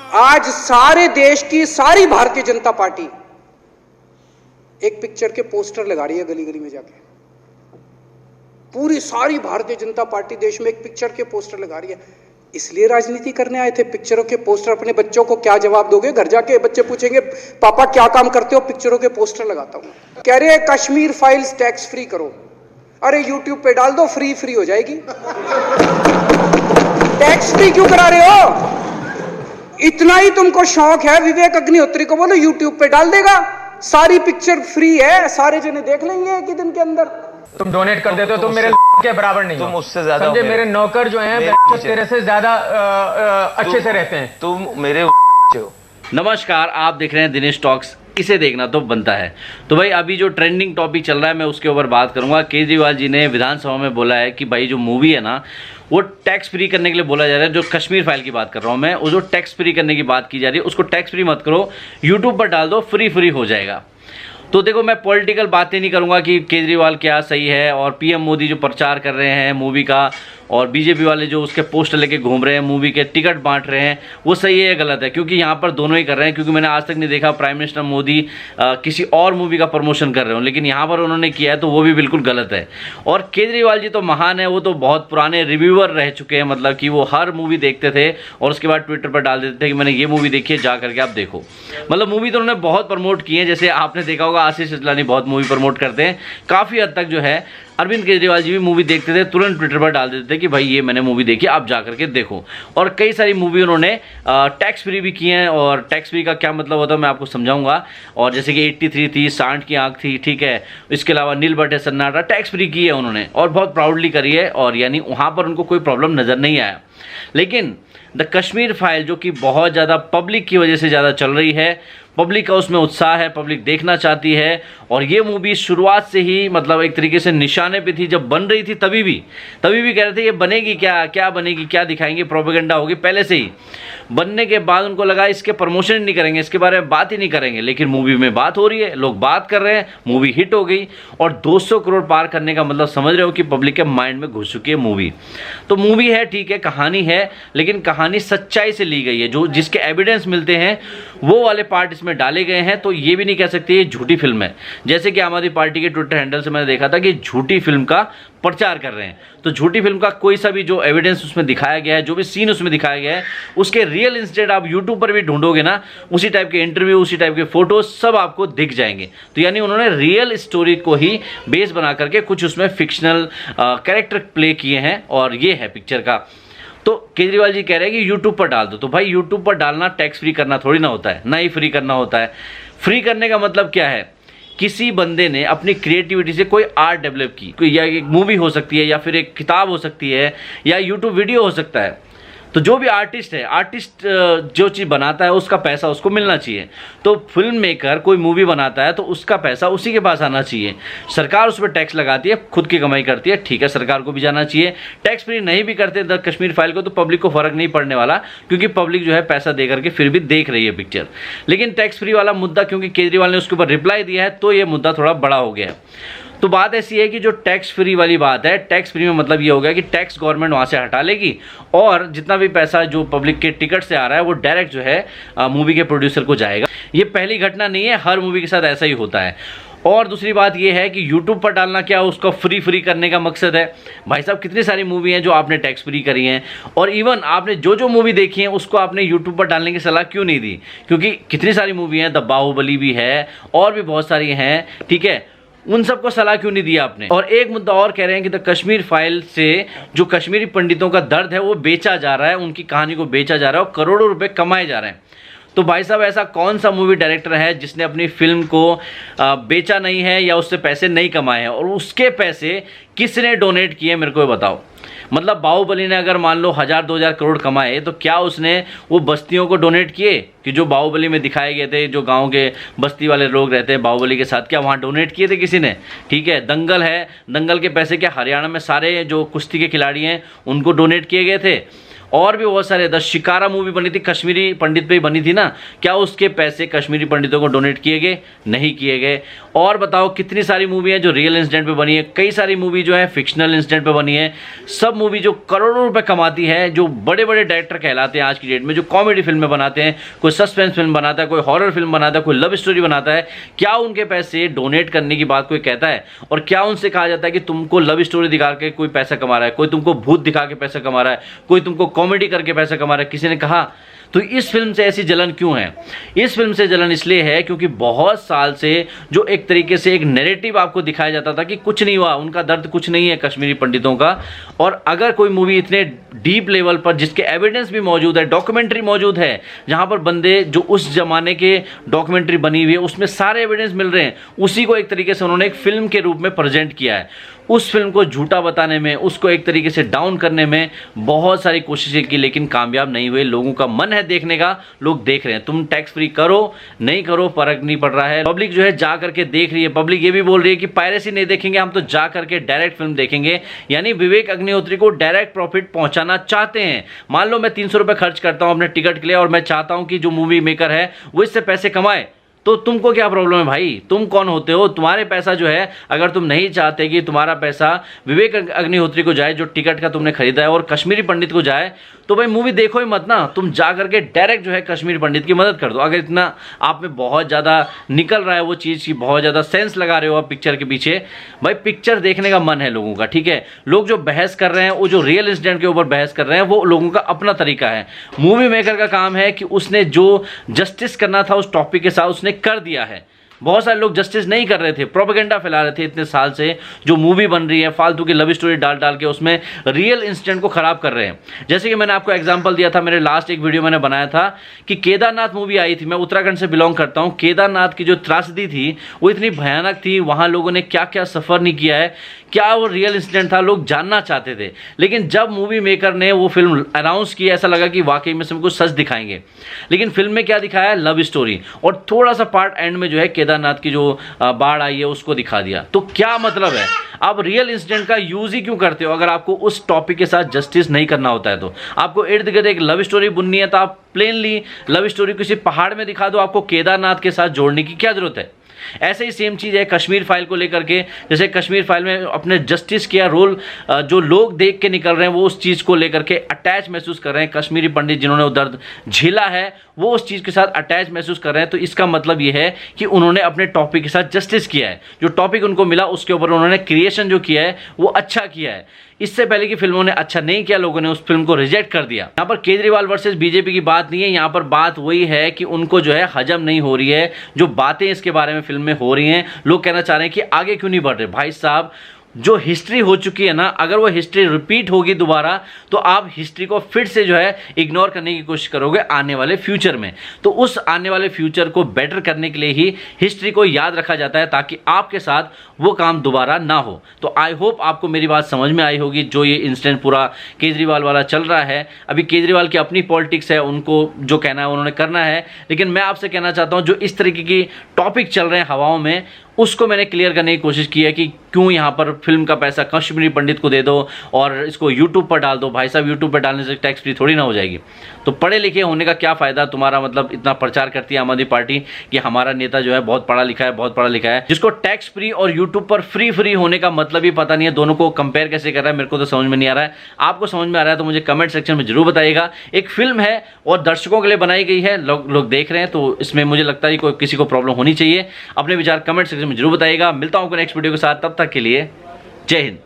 आज सारे देश की सारी भारतीय जनता पार्टी एक पिक्चर के पोस्टर लगा रही है गली गली में जाके। पूरी सारी भारतीय जनता पार्टी देश में एक पिक्चर के पोस्टर लगा रही है। इसलिए राजनीति करने आए थे? पिक्चरों के पोस्टर। अपने बच्चों को क्या जवाब दोगे? घर जाके बच्चे पूछेंगे पापा क्या काम करते हो? पिक्चरों के पोस्टर लगाता हूं। कह रहे कश्मीर फाइल्स टैक्स फ्री करो। अरे यूट्यूब पे डाल दो, फ्री हो जाएगी। टैक्स फ्री क्यों करा रहे हो? इतना ही तुमको शौक है, विवेक अग्निहोत्री को बोलो यूट्यूब पे डाल देगा, सारी पिक्चर फ्री है, सारे जने देख लेंगे एक ही दिन के अंदर। तुम डोनेट कर देते हो, तुम मेरे के बराबर नहीं हो। तुम उससे ज्यादा समझे? मेरे नौकर जो हैं तेरे से ज्यादा अच्छे से रहते हैं। तुम मेरे हो। नमस्कार, आप देख रहे हैं दिनेश टॉक्स। इसे देखना तो बनता है। तो भाई अभी जो ट्रेंडिंग टॉपिक चल रहा है मैं उसके ऊपर बात करूंगा। केजरीवाल जी ने विधानसभा में बोला है कि भाई जो मूवी है ना वो टैक्स फ्री करने के लिए बोला जा रहा है। जो कश्मीर फाइल की बात कर रहा हूं मैं, वो जो टैक्स फ्री करने की बात की जा रही है उसको टैक्स फ्री मत करो, यूट्यूब पर डाल दो, फ्री हो जाएगा। तो देखो, मैं पॉलिटिकल बातें नहीं करूंगा कि केजरीवाल क्या सही है और पीएम मोदी जो प्रचार कर रहे हैं मूवी का और बीजेपी वाले जो उसके पोस्टर लेके घूम रहे हैं, मूवी के टिकट बांट रहे हैं, वो सही है या गलत है। क्योंकि यहाँ पर दोनों ही कर रहे हैं। क्योंकि मैंने आज तक नहीं देखा प्राइम मिनिस्टर मोदी किसी और मूवी का प्रमोशन कर रहे हो, लेकिन यहाँ पर उन्होंने किया है तो वो भी बिल्कुल गलत है। और केजरीवाल जी तो महान है, वो तो बहुत पुराने रिव्यूअर रह चुके हैं। मतलब कि वो हर मूवी देखते थे और उसके बाद ट्विटर पर डाल देते थे कि मैंने ये मूवी देखी है, जा करके आप देखो। मतलब मूवी तो उन्होंने बहुत प्रमोट की है। जैसे आपने देखा होगा आशीष चंचलानी बहुत मूवी प्रमोट करते हैं। काफ़ी हद तक जो है अरविंद केजरीवाल जी भी मूवी देखते थे, तुरंत ट्विटर पर डाल देते थे कि भाई ये मैंने मूवी देखी, आप जा करके देखो। और कई सारी मूवी उन्होंने टैक्स फ्री भी की हैं। और टैक्स फ्री का क्या मतलब होता है मैं आपको समझाऊंगा। और जैसे कि 83 थी, सांड की आंख थी, ठीक है, इसके अलावा नील बटे सन्नाटा, टैक्स फ्री की है उन्होंने और बहुत प्राउडली करी है। और यानी वहाँ पर उनको कोई प्रॉब्लम नज़र नहीं आया। लेकिन द कश्मीर फाइल जो कि बहुत ज़्यादा पब्लिक की वजह से ज़्यादा चल रही है, पब्लिक का उसमें उत्साह है, पब्लिक देखना चाहती है। और ये मूवी शुरुआत से ही मतलब एक तरीके से निशाने पे थी। जब बन रही थी तभी भी कह रहे थे ये बनेगी क्या बनेगी, क्या दिखाएंगे, प्रोपेगेंडा होगी। पहले से ही बनने के बाद उनको लगा इसके प्रमोशन नहीं करेंगे, इसके बारे में बात ही नहीं करेंगे। लेकिन मूवी में बात हो रही है, लोग बात कर रहे हैं, मूवी हिट हो गई। और 200 करोड़ पार करने का मतलब समझ रहे हो कि पब्लिक के माइंड में घुस चुकी है मूवी। तो मूवी है, ठीक है, कहानी है, लेकिन कहानी सच्चाई से ली गई है। जो जिसके एविडेंस मिलते हैं वो वाले पार्ट इसमें डाले गए हैं। तो ये भी नहीं कह सकते ये झूठी फिल्म है। जैसे कि आम आदमी पार्टी के ट्विटर हैंडल से मैंने देखा था कि झूठी फिल्म का प्रचार कर रहे हैं। तो झूठी फिल्म का कोई सा भी जो एविडेंस उसमें दिखाया गया है, जो भी सीन उसमें दिखाया गया है, उसके रियल इंसिडेंट आप यूट्यूब पर भी ढूंढोगे ना, उसी टाइप के इंटरव्यू, उसी टाइप के फोटोज सब आपको दिख जाएंगे। तो यानी उन्होंने रियल स्टोरी को ही बेस बना करके कुछ उसमें फिक्शनल कैरेक्टर प्ले किए हैं। और ये है पिक्चर का। तो केजरीवाल जी कह रहे हैं कि यूट्यूब पर डाल दो। तो भाई यूट्यूब पर डालना टैक्स फ्री करना थोड़ी ना होता है, ना ही फ्री करना होता है। फ्री करने का मतलब क्या है? किसी बंदे ने अपनी क्रिएटिविटी से कोई आर्ट डेवलप की, कोई या एक मूवी हो सकती है, या फिर एक किताब हो सकती है, या यूट्यूब वीडियो हो सकता है। तो जो भी आर्टिस्ट है, आर्टिस्ट जो चीज़ बनाता है उसका पैसा उसको मिलना चाहिए। तो फिल्म मेकर कोई मूवी बनाता है तो उसका पैसा उसी के पास आना चाहिए। सरकार उस पर टैक्स लगाती है, खुद की कमाई करती है, ठीक है, सरकार को भी जाना चाहिए। टैक्स फ्री नहीं भी करते द कश्मीर फाइल को तो पब्लिक को फ़र्क नहीं पड़ने वाला, क्योंकि पब्लिक जो है पैसा दे करके फिर भी देख रही है पिक्चर। लेकिन टैक्स फ्री वाला मुद्दा क्योंकि केजरीवाल ने उसके ऊपर रिप्लाई दिया है तो ये मुद्दा थोड़ा बड़ा हो गया है। तो बात ऐसी है कि जो टैक्स फ्री वाली बात है, टैक्स फ्री में मतलब ये हो गया कि टैक्स गवर्नमेंट वहाँ से हटा लेगी और जितना भी पैसा जो पब्लिक के टिकट से आ रहा है वो डायरेक्ट जो है मूवी के प्रोड्यूसर को जाएगा। ये पहली घटना नहीं है, हर मूवी के साथ ऐसा ही होता है। और दूसरी बात ये है कि यूट्यूब पर डालना क्या उसको फ्री करने का मकसद है? भाई साहब, कितनी सारी मूवी हैं जो आपने टैक्स फ्री करी हैं। और इवन आपने जो मूवी देखी है उसको आपने यूट्यूब पर डालने की सलाह क्यों नहीं दी? क्योंकि कितनी सारी मूवी हैं, द बाहुबली भी है और भी बहुत सारी हैं, ठीक है, उन सबको सलाह क्यों नहीं दिया आपने? और एक मुद्दा और कह रहे हैं कि द कश्मीर फाइल से जो कश्मीरी पंडितों का दर्द है वो बेचा जा रहा है, उनकी कहानी को बेचा जा रहा है और करोड़ों रुपए कमाए जा रहे हैं। तो भाई साहब, ऐसा कौन सा मूवी डायरेक्टर है जिसने अपनी फिल्म को बेचा नहीं है या उससे पैसे नहीं कमाए हैं? और उसके पैसे किसने डोनेट किए मेरे को बताओ। मतलब बाहुबली ने अगर मान लो 1000-2000 करोड़ कमाए तो क्या उसने वो बस्तियों को डोनेट किए कि जो बाहुबली में दिखाए गए थे, जो गांव के बस्ती वाले लोग रहते हैं बाहुबली के साथ, क्या वहाँ डोनेट किए थे किसी ने? ठीक है, दंगल है, दंगल के पैसे क्या हरियाणा में सारे जो कुश्ती के खिलाड़ी हैं उनको डोनेट किए गए थे? और भी बहुत सारे द शिकारा मूवी बनी थी, कश्मीरी पंडित पे ही बनी थी ना, क्या उसके पैसे कश्मीरी पंडितों को डोनेट किए गए? नहीं किए गए। और बताओ कितनी सारी मूवी है जो रियल इंसिडेंट पे बनी है, कई सारी मूवी जो है फिक्शनल इंसिडेंट पे बनी है। सब मूवी जो करोड़ों रुपए कमाती है, जो बड़े बड़े डायरेक्टर कहलाते हैं आज की डेट में, जो कॉमेडी फिल्में बनाते हैं, कोई सस्पेंस फिल्म बनाता है, कोई हॉरर फिल्म बनाता है, कोई लव स्टोरी बनाता है, क्या उनके पैसे डोनेट करने की बात कोई कहता है? और क्या उनसे कहा जाता है कि तुमको लव स्टोरी दिखा के कोई पैसा कमा रहा है, कोई तुमको भूत दिखा के पैसा कमा रहा है, कोई तुमको कॉमेडी करके पैसा कमा रहा है? किसी ने कहा? तो इस फिल्म से ऐसी जलन क्यों है? इस फिल्म से जलन इसलिए है क्योंकि बहुत साल से जो एक तरीके से एक नैरेटिव आपको दिखाया जाता था कि कुछ नहीं हुआ, उनका दर्द कुछ नहीं है कश्मीरी पंडितों का। और अगर कोई मूवी इतने डीप लेवल पर, जिसके एविडेंस भी मौजूद है, डॉक्यूमेंट्री मौजूद है, जहां पर बंदे जो उस जमाने के डॉक्यूमेंट्री बनी हुई है उसमें सारे एविडेंस मिल रहे हैं, उसी को एक तरीके से उन्होंने एक फिल्म के रूप में प्रेजेंट किया है। उस फिल्म को झूठा बताने में, उसको एक तरीके से डाउन करने में बहुत सारी कोशिशें की, लेकिन कामयाब नहीं हुए। लोगों का मन है देखने का, लोग देख रहे हैं। तुम टैक्स फ्री करो नहीं करो फर्क नहीं पड़ रहा है, पब्लिक जो है जा करके देख रही है। पब्लिक ये भी बोल रही है कि पायरेसी नहीं देखेंगे, हम तो जा करके डायरेक्ट फिल्म देखेंगे। यानी विवेक अग्निहोत्री को डायरेक्ट प्रॉफिट पहुंचाना चाहते हैं। मान लो मैं 300 रुपये खर्च करता हूं अपने टिकट के लिए और मैं चाहता हूं कि जो मूवी मेकर है वो इससे पैसे कमाए, तो तुमको क्या प्रॉब्लम है भाई? तुम कौन होते हो? तुम्हारे पैसा जो है, अगर तुम नहीं चाहते कि तुम्हारा पैसा विवेक अग्निहोत्री को जाए जो टिकट का तुमने खरीदा है, और कश्मीरी पंडित को जाए, तो भाई मूवी देखो ही मत ना, तुम जा करके डायरेक्ट जो है कश्मीरी पंडित की मदद कर दो। अगर इतना आप में बहुत ज़्यादा निकल रहा है वो चीज़ की, बहुत ज़्यादा सेंस लगा रहे हो आप पिक्चर के पीछे, भाई पिक्चर देखने का मन है लोगों का, ठीक है। लोग जो बहस कर रहे हैं, वो जो रियल इंसिडेंट के ऊपर बहस कर रहे हैं, वो लोगों का अपना तरीका है। मूवी मेकर का काम है कि उसने जो जस्टिस करना था उस टॉपिक के साथ उसने कर दिया है। बहुत सारे लोग जस्टिस नहीं कर रहे थे, प्रोपेगेंडा फैला रहे थे इतने साल से। जो मूवी बन रही है फालतू की लव स्टोरी डाल डाल के उसमें रियल इंसिडेंट को खराब कर रहे हैं। जैसे कि मैंने आपको एग्जांपल दिया था, मेरे लास्ट एक वीडियो मैंने बनाया था कि केदारनाथ मूवी आई थी, मैं उत्तराखंड से बिलोंग करता हूं। केदारनाथ की जो त्रासदी थी वो इतनी भयानक थी, वहां लोगों ने क्या क्या सफर नहीं किया है, क्या वो रियल इंसिडेंट था, लोग जानना चाहते थे। लेकिन जब मूवी मेकर ने वो फिल्म अनाउंस की, ऐसा लगा कि वाकई में सब कुछ सच दिखाएंगे। लेकिन फिल्म में क्या दिखाया? लव स्टोरी, और थोड़ा सा पार्ट एंड में जो है केदारनाथ की जो बाढ़ आई है उसको दिखा दिया। तो क्या मतलब है? आप रियल इंसिडेंट का यूज ही क्यों करते हो? अगर आपको उस टॉपिक के साथ जस्टिस नहीं करना होता है तो आपको इर्द गिर्द एक लव स्टोरी बुननी है, तो आप प्लेनली लव स्टोरी किसी पहाड़ में दिखा दो। आपको केदारनाथ के साथ जोड़ने की क्या जरूरत है? ऐसे ही सेम चीज़ है कश्मीर फाइल को लेकर के। जैसे कश्मीर फाइल में अपने जस्टिस किया रोल, जो लोग देख के निकल रहे हैं वो उस चीज़ को लेकर के अटैच महसूस कर रहे हैं। कश्मीरी पंडित जिन्होंने वो दर्द झेला है वो उस चीज़ के साथ अटैच महसूस कर रहे हैं। तो इसका मतलब ये है कि उन्होंने अपने टॉपिक के साथ जस्टिस किया है। जो टॉपिक उनको मिला उसके ऊपर उन्होंने क्रिएशन जो किया है वो अच्छा किया है। इससे पहले की फिल्मों ने अच्छा नहीं किया, लोगों ने उस फिल्म को रिजेक्ट कर दिया। यहाँ पर केजरीवाल वर्सेस बीजेपी की बात नहीं है, यहाँ पर बात वही है कि उनको जो है हजम नहीं हो रही है जो बातें इसके बारे में फिल्म में हो रही हैं। लोग कहना चाह रहे हैं कि आगे क्यों नहीं बढ़ रहे। भाई साहब, जो हिस्ट्री हो चुकी है ना, अगर वो हिस्ट्री रिपीट होगी दोबारा तो आप हिस्ट्री को फिर से जो है इग्नोर करने की कोशिश करोगे आने वाले फ्यूचर में। तो उस आने वाले फ्यूचर को बेटर करने के लिए ही हिस्ट्री को याद रखा जाता है, ताकि आपके साथ वो काम दोबारा ना हो। तो आई होप आपको मेरी बात समझ में आई होगी। जो ये इंसिडेंट पूरा केजरीवाल वाला चल रहा है, अभी केजरीवाल की अपनी पॉलिटिक्स है, उनको जो कहना है उन्होंने करना है। लेकिन मैं आपसे कहना चाहता हूँ जो इस तरीके की टॉपिक चल रहे हैं हवाओं में, उसको मैंने क्लियर करने की कोशिश की है कि क्यों यहाँ पर फिल्म का पैसा कश्मीरी पंडित को दे दो और इसको यूट्यूब पर डाल दो। भाई साहब, यूट्यूब पर डालने से टैक्स फ्री थोड़ी ना हो जाएगी। तो पढ़े लिखे होने का क्या फ़ायदा तुम्हारा? मतलब इतना प्रचार करती है आम आदमी पार्टी कि हमारा नेता जो है बहुत पढ़ा लिखा है, बहुत पढ़ा लिखा है, जिसको टैक्स फ्री और यूट्यूब पर फ्री होने का मतलब ही पता नहीं है। दोनों को कंपेयर कैसे कर रहा है मेरे को तो समझ में नहीं आ रहा है। आपको समझ में आ रहा है तो मुझे कमेंट सेक्शन में जरूर बताइएगा। एक फिल्म है और दर्शकों के लिए बनाई गई है, लोग देख रहे हैं, तो इसमें मुझे लगता है कोई किसी को प्रॉब्लम होनी चाहिए। अपने विचार कमेंट सेक्शन में जरूर बताइएगा। मिलता हूं नेक्स्ट वीडियो के साथ, तब तक के लिए जय हिंद।